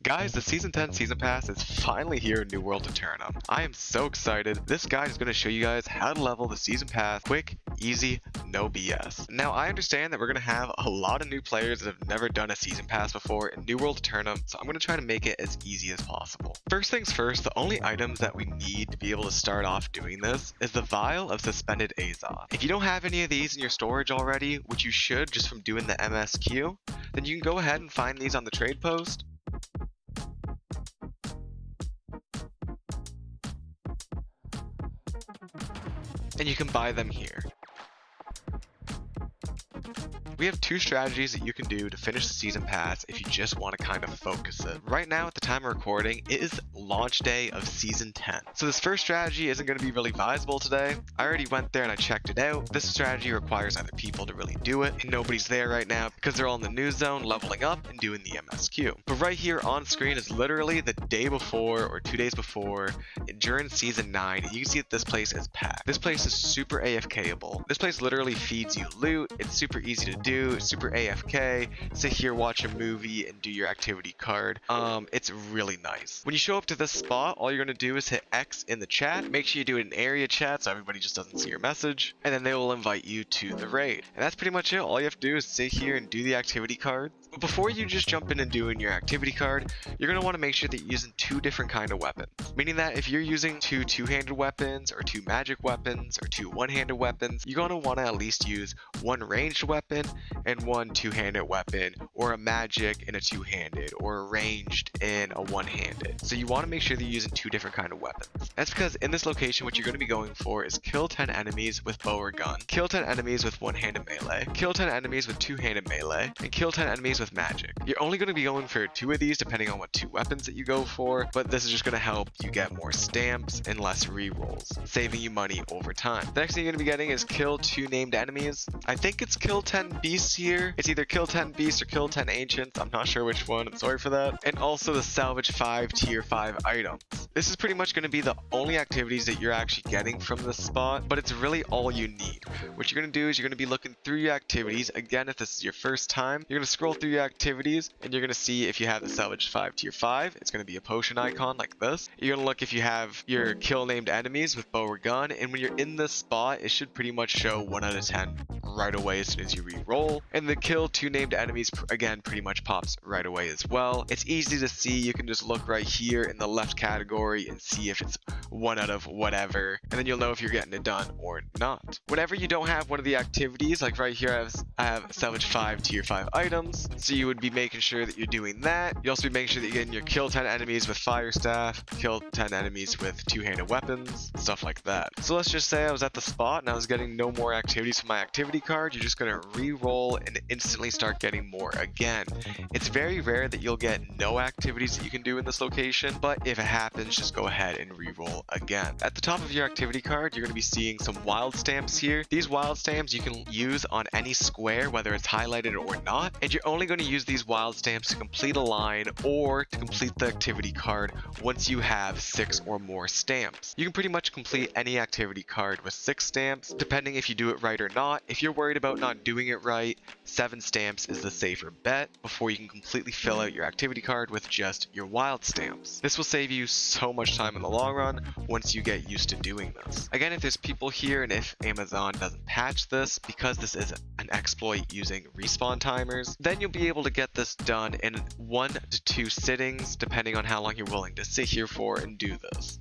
Guys, the Season 10 Season Pass is finally here in New World Aeternum. I am so excited. This guide is going to show you guys how to level the Season Pass quick, easy, no BS. Now, I understand that we're going to have a lot of new players that have never done a Season Pass before in New World Aeternum, so I'm going to try to make it as easy as possible. First things first, the only items that we need to be able to start off doing this is the Vial of Suspended Azoth. If you don't have any of these in your storage already, which you should just from doing the MSQ, then you can go ahead and find these on the trade post. And you can buy them here. We have two strategies that you can do to finish the Season Pass if you just want to kind of focus it. Right now, at the time of recording, it is launch day of Season 10. So this first strategy isn't going to be really viable today. I already went there and I checked it out. This strategy requires other people to really do it, and nobody's there right now because they're all in the news zone, leveling up and doing the MSQ. But right here on screen is literally the day before or 2 days before during Season 9. You can see that this place is packed. This place is super AFKable. This place literally feeds you loot. It's super easy to do, super AFK, sit here, watch a movie, and do your activity card. It's really nice. When you show up to this spot, all you're gonna do is hit X in the chat. Make sure you do it in area chat so everybody just doesn't see your message, and then they will invite you to the raid. And that's pretty much it. All you have to do is sit here and do the activity card. But before you just jump in and doing your activity card, you're gonna want to make sure that you're using two different kind of weapons. Meaning that if you're using two two-handed weapons, or two magic weapons, or two one-handed weapons, you're gonna want to at least use one ranged weapon and one two-handed weapon, or a magic and a two-handed, or a ranged and a one-handed. So you want to make sure that you're using two different kind of weapons. That's because in this location what you're going to be going for is kill 10 enemies with bow or gun, kill 10 enemies with one-handed melee, kill 10 enemies with two-handed melee, and kill 10 enemies with magic. You're only going to be going for two of these depending on what two weapons that you go for, but this is just going to help you get more stamps and less rerolls, saving you money over time. The next thing you're going to be getting is kill 2 named enemies. I think it's kill 10 beasts here. It's either kill 10 beasts or kill 10 ancients. I'm not sure which one. I'm sorry for that. And also the salvage 5 tier 5 items. This is pretty much going to be the only activities that you're actually getting from this spot, but it's really all you need. What you're going to do is you're going to be looking through your activities. Again, if this is your first time, you're going to scroll through your activities and you're going to see if you have the salvage 5 tier 5. It's going to be a potion icon like this. You're going to look if you have your kill named enemies with bow or gun, and when you're in this spot, it should pretty much show 1 out of 10 right away as soon as you re-roll. And the kill 2 named enemies again pretty much pops right away as well. It's easy to see. You can just look right here in the left category and see if it's 1 out of whatever, and then you'll know if you're getting it done or not. Whenever you don't have one of the activities, like right here I have salvage 5 tier 5 items, so you would be making sure that you're doing that. You also be making sure that you're getting your kill 10 enemies with fire staff, kill 10 enemies with two-handed weapons, stuff like that. So let's just say I was at the spot and I was getting no more activities from my activity card. You're just going to re-roll and instantly start getting more again. It's very rare that you'll get no activities that you can do in this location, but if it happens, just go ahead and re-roll again. At the top of your activity card, you're going to be seeing some wild stamps here. These wild stamps you can use on any square, whether it's highlighted or not, and you're only going to use these wild stamps to complete a line or to complete the activity card once you have 6 or more stamps. You can pretty much complete any activity card with 6 stamps, depending if you do it right or not. If you're worried about not doing it right, 7 stamps is the safer bet before you can completely fill out your activity card with just your wild stamps. This will save you so much time in the long run once you get used to doing this. Again, if there's people here and if Amazon doesn't patch this, because this is an exploit using respawn timers, then you'll be able to get this done in 1 to 2 sittings depending on how long you're willing to sit here for and do this.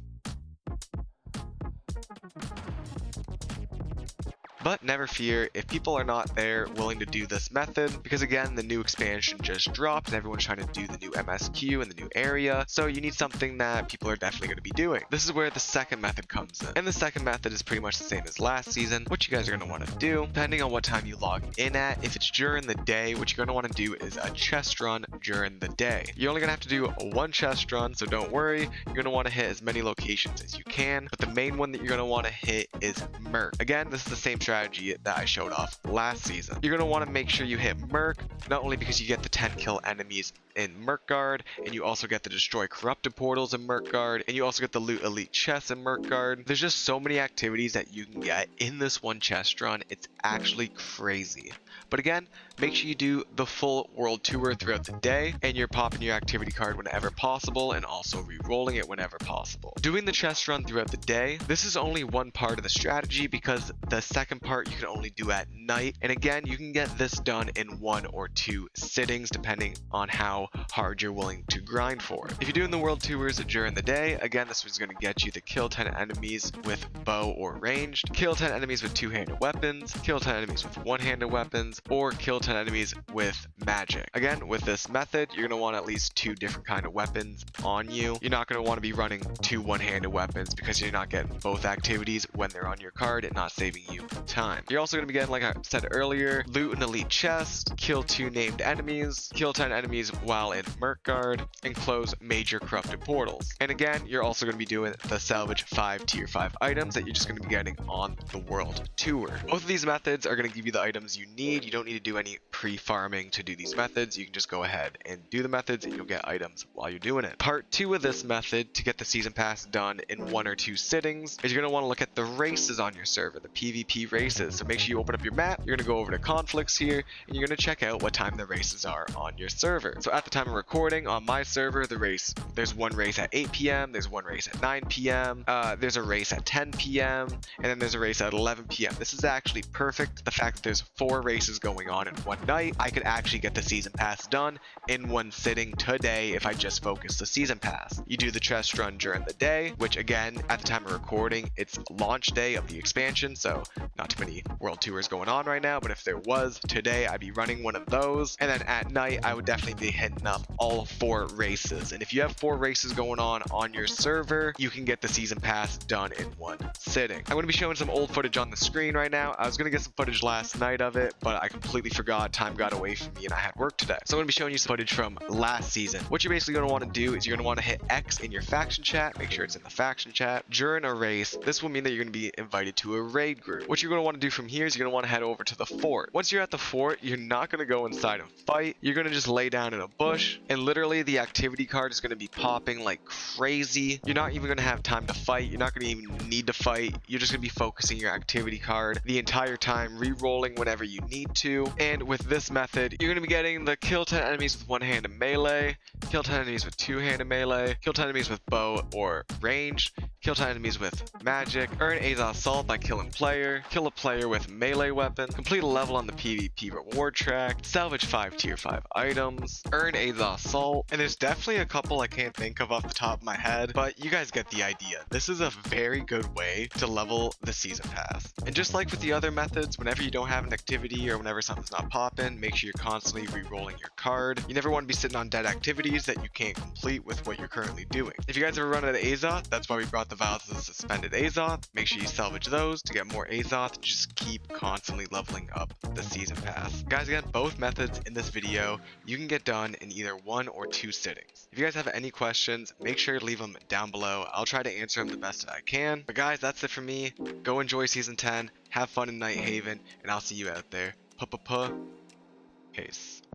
But never fear if people are not there willing to do this method, because again, the new expansion just dropped and everyone's trying to do the new MSQ in the new area, so you need something that people are definitely going to be doing. This is where the second method comes in. And the second method is pretty much the same as last season. What you guys are going to want to do, depending on what time you log in at, if it's during the day, what you're going to want to do is a chest run during the day. You're only going to have to do 1 chest run, so don't worry. You're going to want to hit as many locations as you can, but the main one that you're going to want to hit is Merc. Again, this is the same strategy that I showed off last season. You're going to want to make sure you hit Merc, not only because you get the 10 kill enemies in Merkguard, and you also get the destroy corrupted portals in Merkguard, and you also get the loot elite chests in Merkguard. There's just so many activities that you can get in this one chest run. It's actually crazy. But again, make sure you do the full world tour throughout the day, and you're popping your activity card whenever possible, and also re-rolling it whenever possible. Doing the chest run throughout the day, this is only one part of the strategy, because the second part you can only do at night, and again, you can get this done in 1 or 2 sittings depending on how hard you're willing to grind for it. If you're doing the world tours during the day, again, this was going to get you to kill 10 enemies with bow or ranged, kill 10 enemies with two-handed weapons, kill 10 enemies with one-handed weapons, or kill 10 enemies with magic. Again, with this method, you're going to want at least 2 different kind of weapons on you. You're not going to want to be running 2 one-handed weapons because you're not getting both activities when they're on your card and not saving you time. You're also going to be getting, like I said earlier, loot an elite chest, kill 2 named enemies, kill 10 enemies while in Merkguard, and close major corrupted portals. And again, you're also going to be doing the salvage 5 tier 5 items that you're just going to be getting on the world tour. Both of these methods are going to give you the items you need. You don't need to do any pre-farming to do these methods. You can just go ahead and do the methods and you'll get items while you're doing it. Part 2 of this method to get the season pass done in 1 or 2 sittings is you're going to want to look at the races on your server, the PvP races. So make sure you open up your map, you're going to go over to conflicts here, and you're going to check out what time the races are on your server. So at the time of recording on my server, there's one race at 8 p.m, there's one race at 9 p.m, there's a race at 10 p.m, and then there's a race at 11 p.m. This is actually perfect. The fact that there's 4 races going on in one night, I could actually get the season pass done in 1 sitting today if I just focus the season pass. You do the chest run during the day, which again, at the time of recording, it's launch day of the expansion, so not too many world tours going on right now, but if there was today, I'd be running one of those. And then at night, I would definitely be hitting up all 4 races. And if you have 4 races going on your server, you can get the season pass done in 1 sitting. I'm going to be showing some old footage on the screen right now. I was going to get some footage last night of it, but I completely forgot. Time got away from me and I had work today. So I'm going to be showing you some footage from last season. What you're basically going to want to do is you're going to want to hit X in your faction chat. Make sure it's in the faction chat. During a race, this will mean that you're going to be invited to a raid group. What you're going to want to do from here is you're going to want to head over to the fort. Once you're at the fort, you're not going to go inside and fight. You're going to just lay down in a bush, and literally the activity card is going to be popping like crazy. You're not even going to have time to fight. You're not going to even need to fight. You're just going to be focusing your activity card the entire time, re-rolling whenever you need to. And with this method, you're going to be getting the kill 10 enemies with one-handed melee, kill 10 enemies with two-handed melee, kill 10 enemies with bow or range, kill 10 enemies with magic, earn Aeternum assault by killing player, kill a player with melee weapon, complete a level on the PvP reward track, salvage 5 tier 5 items, earn Aeternum assault, and there's definitely a couple I can't think of off the top of my head, but you guys get the idea. This is a very good way to level the season pass. And just like with the other methods, whenever you don't have an activity or whenever something's not popping, make sure you're constantly re-rolling your card. You never want to be sitting on dead activities that you can't complete with what you're currently doing. If you guys ever run out of Azoth, that's why we brought the Vials of the Suspended Azoth. Make sure you salvage those to get more Azoth. Just keep constantly leveling up the season pass. Guys, again, both methods in this video you can get done in either 1 or 2 sittings. If you guys have any questions, make sure to leave them down below. I'll try to answer them the best that I can. But guys, that's it for me. Go enjoy season 10, have fun in Night Haven, and I'll see you out there. Peace.